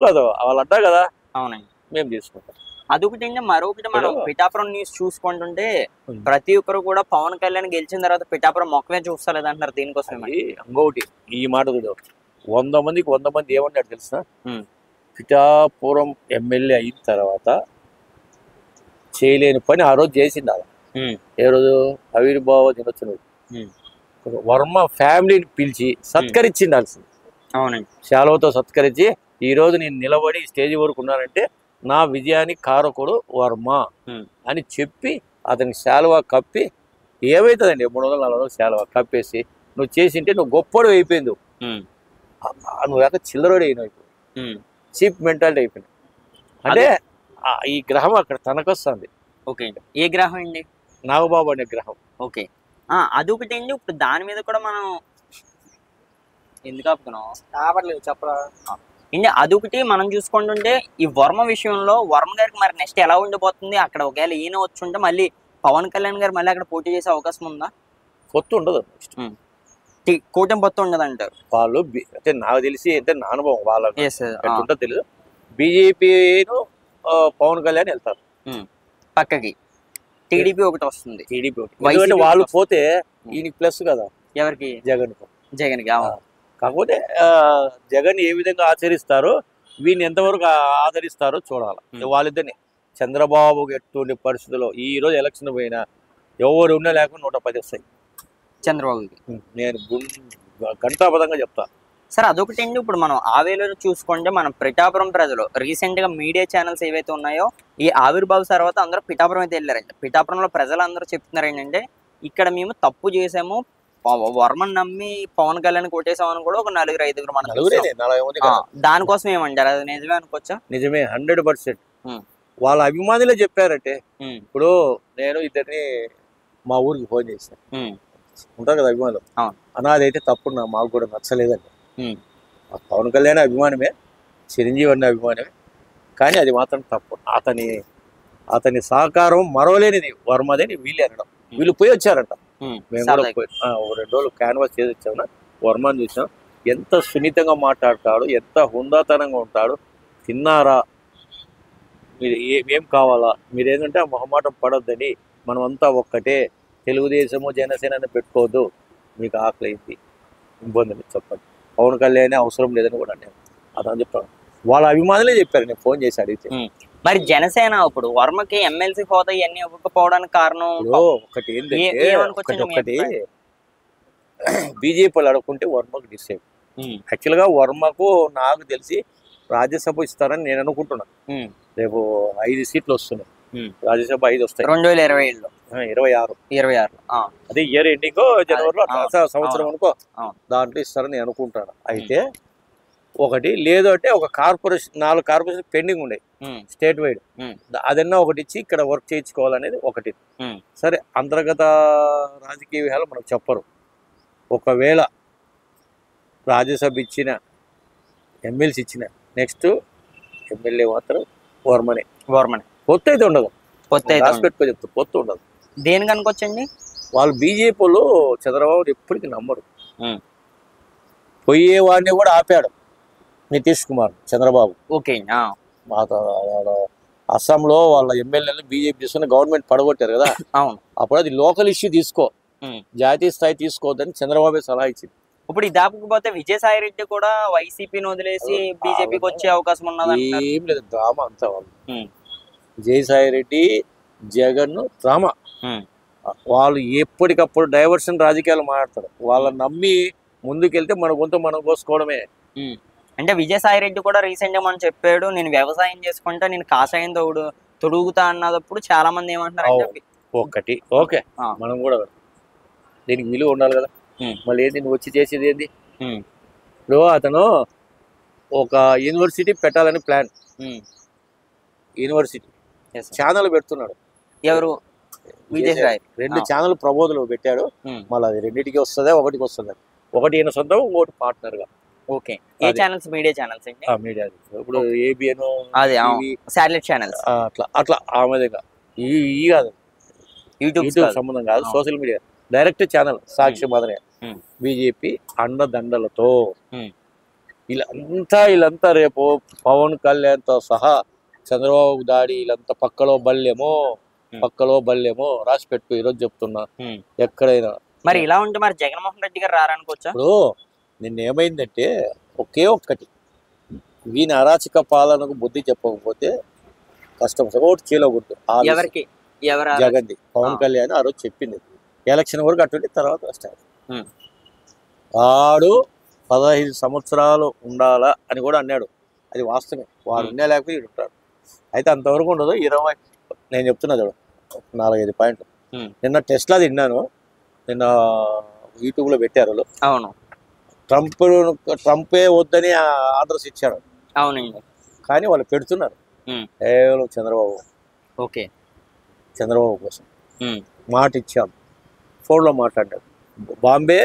కాదు వాళ్ళు అంటారు కదా, అవునండి. మేము తీసుకుంటాం. అదొకటండి. మరొకటి మనం పిఠాపురం న్యూస్ చూసుకుంటుంటే ప్రతి ఒక్కరు కూడా పవన్ కళ్యాణ్ గెలిచిన తర్వాత పిఠాపురం మొక్కమే చూస్తలేదంటున్నారు. దీనికోసం ఇంకొకటి ఈ మాట చూడు, 100 మందికి 100 మంది ఏమన్నాడు తెలుసా? పిఠాపురం ఎమ్మెల్యే అయిన తర్వాత చేయలేని పని ఆ రోజు చేసింది. అలా ఏ రోజు ఆవిర్భావ దినోత్సవం వర్మ ఫ్యామిలీని పిలిచి సత్కరించిండాల్సింది. అవునండి. శాలువతో సత్కరించి ఈ రోజు నేను నిలబడి స్టేజ్ వరకు ఉన్నానంటే నా విజయానికి కారకుడు వర్మ అని చెప్పి అతని శాలువా కప్పి, ఏమవుతుందండి 340 శాలువా కప్పేసి నువ్వు చేసింటే నువ్వు గొప్పడు అయిపోయింది. నువ్వు ఎక్కడ చిల్లరోడు అయినావు, చీప్ మెంటాలిటీ అయిపోయింది. అంటే ఈ గ్రహం అక్కడ తనకొస్తుంది. ఓకే అండి. ఏ గ్రహం అండి? నాగబాబు అనే గ్రహం. ఓకే. అదొకటి అండి. ఇప్పుడు దాని మీద కూడా మనం ఎందుకు ఆపుతున్నాం కావట్లేదు చెప్పరా అండి. అదొకటి మనం చూసుకుంటుంటే ఈ వర్మ విషయంలో వర్మ గారికి మరి నెక్స్ట్ ఎలా ఉండిపోతుంది? అక్కడ ఒకవేళ ఈయన వచ్చి ఉంటే మళ్ళీ పవన్ కళ్యాణ్ గారు మళ్ళీ అక్కడ పోటీ చేసే అవకాశం ఉందా? పొత్తు ఉండదు, కూటమి పొత్తు ఉండదు అంటారు వాళ్ళు. అంటే నాకు తెలిసి అంటే నా అనుభవం వాళ్ళ తెలియదు. బీజేపీను పవన్ కళ్యాణ్ వెళ్తారు పక్కకి. టీడీపీ ఒకటి వస్తుంది. టీడీపీ ఒకటి. వాళ్ళు పోతే ఈయనకి ప్లస్ కదా. ఎవరికి? జగన్. జగన్కి. కాకపోతే జగన్ ఏ విధంగా ఆచరిస్తారో వీళ్ళని ఎంతవరకు ఆదరిస్తారో చూడాలి. వాళ్ళిద్దరిని చంద్రబాబు ఎటువంటి పరిస్థితుల్లో ఈ రోజు ఎలక్షన్ పోయినా ఎవరు ఉన్నా లేకుండా 110 వస్తాయి చంద్రబాబుకి. నేను ఘంటాపదంగా చెప్తా సార్. అదొకటి అండి. ఇప్పుడు మనం ఆవేలో చూసుకుంటే మనం పిఠాపురం ప్రజలు రీసెంట్ గా మీడియా ఛానల్స్ ఏవైతే ఉన్నాయో ఈ ఆవిర్భావ తర్వాత అందరూ పిఠాపురం అయితే వెళ్ళారండి. పిఠాపురంలో ప్రజలందరూ చెప్తున్నారు ఏంటంటే ఇక్కడ మేము తప్పు చేసాము, వర్మని నమ్మి పవన్ కళ్యాణ్ కొట్టేసామని కూడా ఒక 4-5 మన దానికోసం ఏమంటారు? అది నిజమే అనుకోవచ్చా? నిజమే, 100%. వాళ్ళ అభిమానులే చెప్పారంటే. ఇప్పుడు నేను ఇద్దరిని మా ఊరికి ఫోన్ చేశాను, ఉంటారు కదా అభిమానులు. అనాదైతే తప్పుడు మాకు కూడా నచ్చలేదండి. పవన్ కళ్యాణ్ అభిమానమే, చిరంజీవి అన్న అభిమానమే, కానీ అది మాత్రం తప్పు. అతని సహకారం మరవలేనిది వర్మదని వీళ్ళు అనడం. వీళ్ళు పోయి వచ్చారంట. మేము కూడా పోయి 2 రోజులు క్యాన్వాస్ చేసి వచ్చాము. వర్మని చూసాం, ఎంత సున్నితంగా మాట్లాడతాడు, ఎంత హుందాతనంగా ఉంటాడు. తిన్నారా, మీరు ఏం కావాలా, మీరేంటంటే ఆ మొహమాటం పడొద్దని, మనమంతా ఒక్కటే, తెలుగుదేశము జనసేనని పెట్టుకోవద్దు, మీకు ఆకలి అయింది ఇబ్బంది చెప్పండి, పవన్ కళ్యాణ్ అవసరం లేదని కూడా నేను అతను చెప్తాను. వాళ్ళ అభిమానులే చెప్పారు, నేను ఫోన్ చేసి అడిగితే. మరి జనసేన ఇప్పుడు వర్మకి ఎమ్మెల్సీ హోదా ఇవన్నీ ఇవ్వకపోవడానికి కారణం ఒకటి ఏంటంటే బీజేపీ వాళ్ళు అడుగుకుంటే వర్మకు డిసైడ్. యాక్చువల్గా వర్మకు నాకు తెలిసి రాజ్యసభ ఇస్తారని నేను అనుకుంటున్నా. రేపు 5 సీట్లు వస్తున్నాయి, రాజ్యసభ 5 వస్తాయి 2020లో. 26 అదే ఇయర్ ఎండింగ్ జనవరిలో సంవత్సరం అనుకో, దాంట్లో ఇస్తారని నేను అనుకుంటాను. అయితే ఒకటి లేదు అంటే ఒక కార్పొరేషన్ 4 కార్పొరేషన్ పెండింగ్ ఉండే స్టేట్ వైడ్, అదన్నా ఒకటి ఇచ్చి ఇక్కడ వర్క్ చేయించుకోవాలనేది ఒకటి. సరే, అంతర్గత రాజకీయ విషయాలు మనకు చెప్పరు. ఒకవేళ రాజ్యసభ ఇచ్చిన, ఎమ్మెల్సీ ఇచ్చిన, నెక్స్ట్ ఎమ్మెల్యే మాత్రం వర్మనే. పొత్తు అయితే ఉండదు, పెట్టుకో చెప్తా, పొత్తు ఉండదు. దేనికి అనుకోవచ్చండి? వాళ్ళు బీజేపీలో చంద్రబాబు ఎప్పటికీ నమ్మరు. పోయేవాడిని కూడా ఆపాడు నితీష్ కుమార్ చంద్రబాబు. ఓకే. అస్సాంలో వాళ్ళ ఎమ్మెల్యేలు బీజేపీ తీసుకుని గవర్నమెంట్ పడగొట్టారు కదా. అప్పుడు అది లోకల్ ఇష్యూ తీసుకో, జాతీయ స్థాయి తీసుకోవద్దని చంద్రబాబు సలహా ఇచ్చింది. ఇప్పుడు ఇది ఆపకపోతే విజయసాయి రెడ్డి కూడా వైసీపీని వదిలేసి బీజేపీకి వచ్చే అవకాశం ఉన్నది. ఏం లేదు, డ్రామా అంతా వాళ్ళు. విజయసాయి రెడ్డి, జగన్ డ్రామా. వాళ్ళు ఎప్పటికప్పుడు డైవర్షన్ రాజకీయాలు మాట్లాడతారు. వాళ్ళని నమ్మి ముందుకెళ్తే మన గొంతు మనం కోసుకోవడమే. అంటే విజయసాయి రెడ్డి కూడా రీసెంట్ గా మనం చెప్పాడు, నేను వ్యవసాయం చేసుకుంటా, నేను కాషాయం తొడుగుతా అన్నప్పుడు చాలా మంది ఏమంటున్నారు ఒకటి. ఓకే, మనం కూడా దీనికి విలువ ఉండాలి కదా. మళ్ళీ ఏంది నువ్వు వచ్చి చేసేది ఏంది? ఇప్పుడు అతను ఒక యూనివర్సిటీ పెట్టాలని ప్లాన్, యూనివర్సిటీ ఛానల్ పెడుతున్నాడు. ఎవరు? విజయసాయి. 2 ఛానల్ ప్రబోధలు పెట్టాడు. మళ్ళీ అది 2టికి వస్తుందా, 1కి వస్తుందా? ఒకటి ఈయన సొంతం, ఒకటి పార్ట్నర్ గా. ఓకే. ఏ ఛానల్స్? మీడియా ఛానల్స్ అండి. మీడియా ఇప్పుడు ఏబిఎన్, శాటిలైట్ ఛానల్స్, అట్లా ఆ విధంగా. ఈ కాదు, యూట్యూబ్ సంబంధం కాదు, సోషల్ మీడియా డైరెక్ట్ ఛానల్. సాక్షి మాదిరి బీజేపీ అండదండలతో వీళ్ళంతా రేపు పవన్ కళ్యాణ్తో సహా చంద్రబాబు దాడి వీళ్ళంతా పక్కలో బల్లెమో రాసి పెట్టు ఈరోజు చెప్తున్నా ఎక్కడైనా. మరి ఇలా ఉంటే మరి జగన్మోహన్ రెడ్డి గారు రారనుకోవచ్చా? ఇప్పుడు నిన్న ఏమైందంటే ఒకే ఒక్కటి, వీని అరాచక పాలనకు బుద్ధి చెప్పకపోతే కష్టం. ఒకటి చీలకూడదు ఎవరికి జగన్ది. పవన్ కళ్యాణ్ ఆ రోజు చెప్పింది ఎలక్షన్ వరకు అటువంటి తర్వాత స్టార్ట్. వాడు 15 సంవత్సరాలు ఉండాలా అని కూడా అన్నాడు. అది వాస్తవమే. వాడు ఉన్నా లేకపోతే వీడు ఉంటాడు. అయితే అంతవరకు ఉండదు. 20 నేను చెప్తున్నా చూడు 4-5 పాయింట్లు. నిన్న టెస్లా తిన్నాను, నిన్న యూట్యూబ్లో పెట్టారు వాళ్ళు. అవును, ట్రంపే వద్దని ఆర్డర్స్ ఇచ్చాడు. అవునండి, కానీ వాళ్ళు పెడుతున్నారు కేవలం చంద్రబాబు కోసం. మాట ఇచ్చాం, ఫోన్లో మాట్లాడాడు. బాంబే,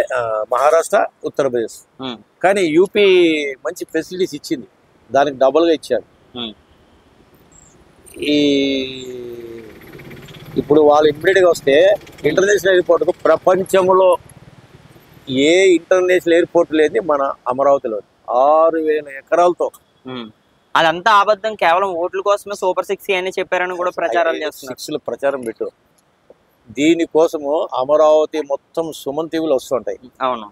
మహారాష్ట్ర, ఉత్తరప్రదేశ్. కానీ యూపీ మంచి ఫెసిలిటీస్ ఇచ్చింది, దానికి డబుల్గా ఇచ్చాడు. ఇప్పుడు వాళ్ళు ఇమ్మీడియట్గా వస్తే ఇంటర్నేషనల్ ఎయిర్పోర్ట్కు ప్రపంచంలో ఏ ఇంటర్నేషనల్ ఎయిర్పోర్ట్ లేని మన అమరావతిలో 6,000 ఎకరాలతో. అదంతా అబద్ధం, కేవలం ఓట్ల కోసమే సూపర్ 6 అని చెప్పారని కూడా ప్రచారాలు చేస్తున్నారు. 6 ప్రచారం పెట్టు. దీనికోసము అమరావతి మొత్తం సుమన్ టీవీలు వస్తుంటాయి. అవును,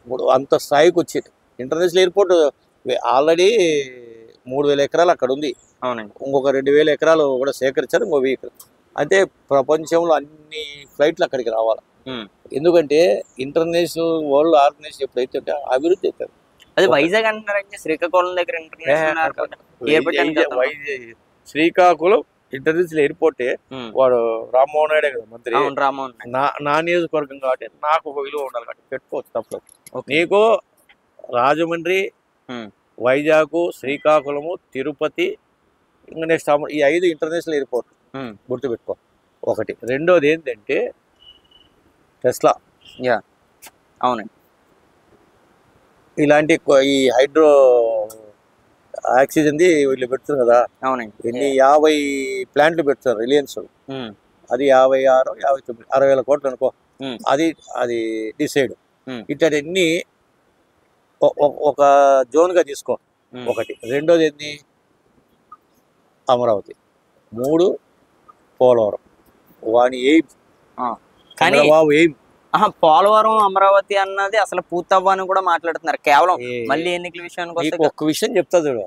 ఇప్పుడు అంత స్థాయికి వచ్చింది. ఇంటర్నేషనల్ ఎయిర్పోర్ట్ ఆల్రెడీ 3,000 ఎకరాలు అక్కడ ఉంది. అవునండి, ఇంకొక 2,000 ఎకరాలు కూడా సేకరించారు, ఇంకో వెహికల్. అంటే ప్రపంచంలో అన్ని ఫ్లైట్లు అక్కడికి రావాలి. ఎందుకంటే ఇంటర్నేషనల్ వరల్డ్ ఆర్గనైజేషన్ ఎప్పుడైతే అభివృద్ధి అవుతారు. అది వైజాగ్ అంటున్నారండి, శ్రీకాకుళం దగ్గర శ్రీకాకుళం ఇంటర్నేషనల్ ఎయిర్పోర్టే. వాడు రామ్మోహన్ నాయుడే కదా మంత్రి. నా నియోజకవర్గం కాబట్టి నాకు ఒక విలువ ఉండాలి కాబట్టి పెట్టుకోవచ్చు, తప్పదు. నీకు రాజమండ్రి, వైజాగ్, శ్రీకాకుళము, తిరుపతి, ఇంకా నెక్స్ట్ ఈ 5 ఇంటర్నేషనల్ ఎయిర్పోర్ట్ గుర్తుపెట్టుకో. ఒకటి. రెండోది ఏంటంటే టెస్లా. అవునండి, ఇలాంటి ఈ హైడ్రో ఆక్సిజన్ది వీళ్ళు పెడుతున్నారు కదా. అవునండి, ఎన్ని 50 ప్లాంట్లు పెడుతున్నారు రిలయన్స్. అది 56, 59, 60,000 కోట్లు అనుకో. అది డిసైడ్. ఇట్లన్నీ ఒక జోన్గా తీసుకో. ఒకటి. రెండోది ఏంది అమరావతి. 3 పోలవరం. వాని ఎయిమ్, చంద్రబాబు ఎయిమ్. పోలవరం అమరావతి అన్నది అసలు పూర్తవ్వని కూడా మాట్లాడుతున్నారు. కేవలం మళ్ళీ ఎన్నికల విషయానికి ఒక్క విషయం చెప్తా చూడు.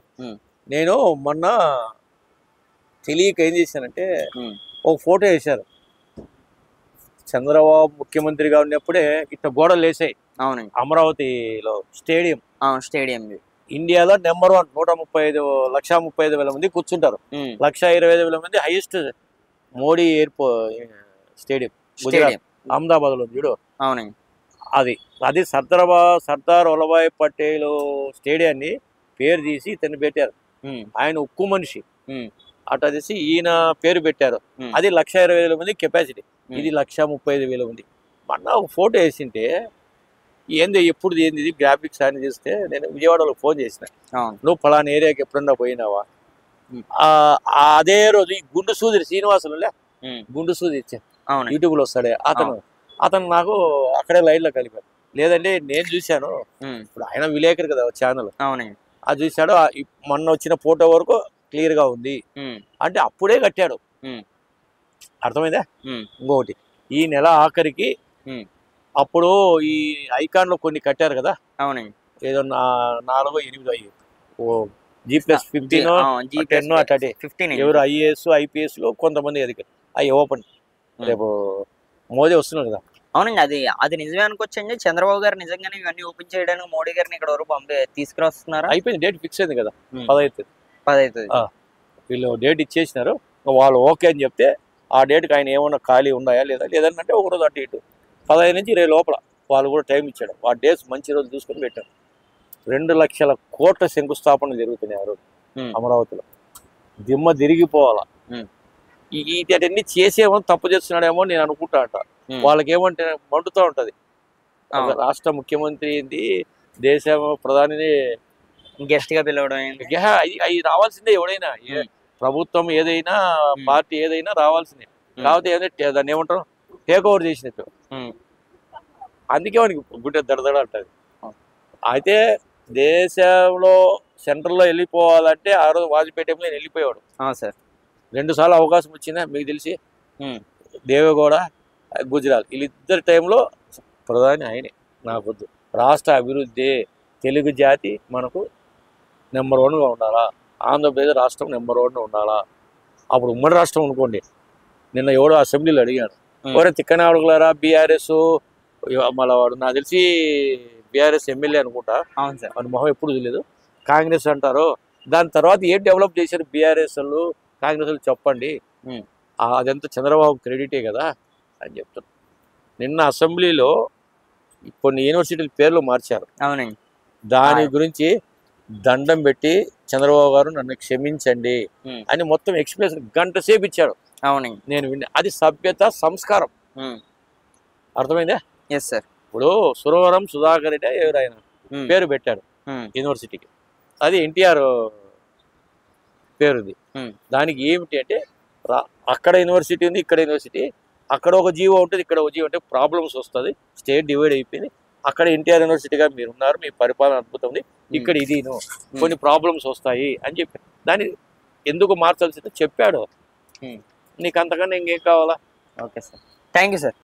నేను మొన్న తెలియక ఏం చేశానంటే ఒక ఫోటో వేశారు. చంద్రబాబు ముఖ్యమంత్రిగా ఉన్నప్పుడే ఇట్లా గోడలు వేసాయి. అవునండి, అమరావతిలో స్టేడియం. ఇండియాలో నెంబర్ 1, 135,00,35,000 మంది కూర్చుంటారు. 1,25,000 మంది హైయెస్ట్ మోడీ స్టేడియం గుజరాత్ అహ్మదాబాద్ లో చూడు. అవునండి, అది సర్దార్ వల్లభాయ్ పటేల్ స్టేడియాన్ని పేరు తీసి ఇతన్ని పెట్టారు. ఆయన ఉక్కు మనిషి. అట్లా తీసి ఈయన పేరు పెట్టారు. అది 1,20,000 మంది కెపాసిటీ. ఇది 1,35,000 మంది. మొన్న ఒక ఫోటో వేసింటే ఏంది ఎప్పుడు ఏంది ఇది గ్రాఫిక్స్ అని చూస్తే నేను విజయవాడలో ఫోన్ చేసిన, నువ్వు పలానా ఏరియాకి ఎప్పుడన్నా పోయినావా? అదే రోజు ఈ గుండు సూదిరి శ్రీనివాసులు గుండు సూది ఇచ్చా యూట్యూబ్ లో వస్తాడే అతను నాకు అక్కడే లైన్ లో కలిపారు. లేదంటే నేను చూశాను. ఇప్పుడు ఆయన విలేకరు కదా ఛానల్, అది చూశాడు. మొన్న వచ్చిన ఫోటో వరకు క్లియర్ గా ఉంది అంటే అప్పుడే కట్టాడు. అర్థమైందా? ఇంకొకటి, ఈ నెల ఆఖరికి అప్పుడు ఈ ఐకాన్ లో కొన్ని కట్టారు కదా. ఏదో 4, 8 G+15 అట్లాంటి ఎవరు IAS IPS లో కొంతమంది అవి ఓపెన్. రేపు మోదీ వస్తున్నారు కదా. అవునండి, అది నిజమే అనుకోవచ్చండి. చంద్రబాబు గారు నిజంగానే ఇవన్నీ ఓపెన్ చేయడానికి మోడీ గారిని ఇక్కడ వరకు తీసుకురొస్తున్నారు. అయిపోయింది, డేట్ ఫిక్స్ అయింది కదా, 15. వీళ్ళు డేట్ ఇచ్చేసినారు. వాళ్ళు ఓకే అని చెప్తే ఆ డేట్కి ఆయన ఏమన్నా ఖాళీ ఉన్నాయా లేదంటే ఒక రోజు అటు ఇటు 15 నుంచి 20 లోపల వాళ్ళు కూడా టైం ఇచ్చాడు. ఆ డేట్స్ మంచి రోజు చూసుకొని పెట్టారు. 2 లక్షల కోట్ల శంకుస్థాపన జరుగుతున్నాయి ఆ రోజు అమరావతిలో. దిమ్మ తిరిగిపోవాలా. వీటన్ని చేసేమో తప్పు చేస్తున్నాడేమో నేను అనుకుంటా అంట. వాళ్ళకి ఏమంటే మండుతూ ఉంటది. రాష్ట్ర ముఖ్యమంత్రి ఏంది, దేశ ప్రధానిని గెస్ట్ గా పిలవడం, అవి రావాల్సిందే. ఎవడైనా ప్రభుత్వం ఏదైనా పార్టీ ఏదైనా రావాల్సిందే. కాకపోతే ఏదైతే దాన్ని ఏమంటారు టేక్ ఓవర్ చేసినట్టు. అందుకే వానికి గుండె దడదడ అంటది. అయితే దేశంలో సెంట్రల్లో వెళ్ళిపోవాలంటే ఆ రోజు వాజ్పేయి టైంలో నేను వెళ్ళిపోయాడు సార్. 2 సార్లు అవకాశం వచ్చిందా మీకు తెలిసి? దేవేగౌడ, గుజరాత్ వీళ్ళిద్దరి టైంలో ప్రధాని ఆయనే. నాకొద్దు, రాష్ట్ర అభివృద్ధి తెలుగు జాతి మనకు నెంబర్ 1గా ఉండాలా, ఆంధ్రప్రదేశ్ రాష్ట్రం నెంబర్ 1 ఉండాలా. అప్పుడు ఉమ్మడి రాష్ట్రం అనుకోండి. నిన్న ఎవడో అసెంబ్లీలో అడిగాడు, ఎవరైనా తిక్కనే అడుగులారా బీఆర్ఎస్, మళ్ళీ వాడు నాకు తెలిసి బీఆర్ఎస్ ఎమ్మెల్యే అనుకుంటా, అవును సార్. మన మొహం ఎప్పుడు తెలియదు, కాంగ్రెస్ అంటారు. దాని తర్వాత ఏం డెవలప్ చేశారు బీఆర్ఎస్ వాళ్ళు కాంగ్రెస్ వాళ్ళు చెప్పండి, అదంతా చంద్రబాబు క్రెడిటే కదా అని చెప్తున్నారు. నిన్న అసెంబ్లీలో కొన్ని యూనివర్సిటీల పేర్లు మార్చారు. అవునండి. దాని గురించి దండం పెట్టి చంద్రబాబు గారు నన్ను క్షమించండి అని మొత్తం ఎక్స్ప్రెస్ గంట సేపు ఇచ్చాడు. అవునండి. నేను విన్నా. అది సభ్యత, సంస్కారం. అర్థమైందా? Yes sir. ఇప్పుడు సురవరం సుధాకర్ రెడ్డి ఎవరైనా పేరు పెట్టాడు యూనివర్సిటీకి, అది ఎన్టీఆర్ పేరుది. దానికి ఏమిటి అంటే అక్కడ యూనివర్సిటీ ఉంది, ఇక్కడ యూనివర్సిటీ, అక్కడ ఒక జీవో ఉంటుంది, ఇక్కడ ఒక జీవో, అంటే ప్రాబ్లమ్స్ వస్తుంది. స్టేట్ డివైడ్ అయిపోయింది. అక్కడ ఎన్టీఆర్ యూనివర్సిటీగా మీరు ఉన్నారు, మీ పరిపాలన అద్భుతం ఉంది, ఇక్కడ ఇది కొన్ని ప్రాబ్లమ్స్ వస్తాయి అని చెప్పి దాన్ని ఎందుకు మార్చాల్సిందో చెప్పాడు. నీకు అంతకన్నా ఇంకేం కావాలా? Okay sir, thank you sir.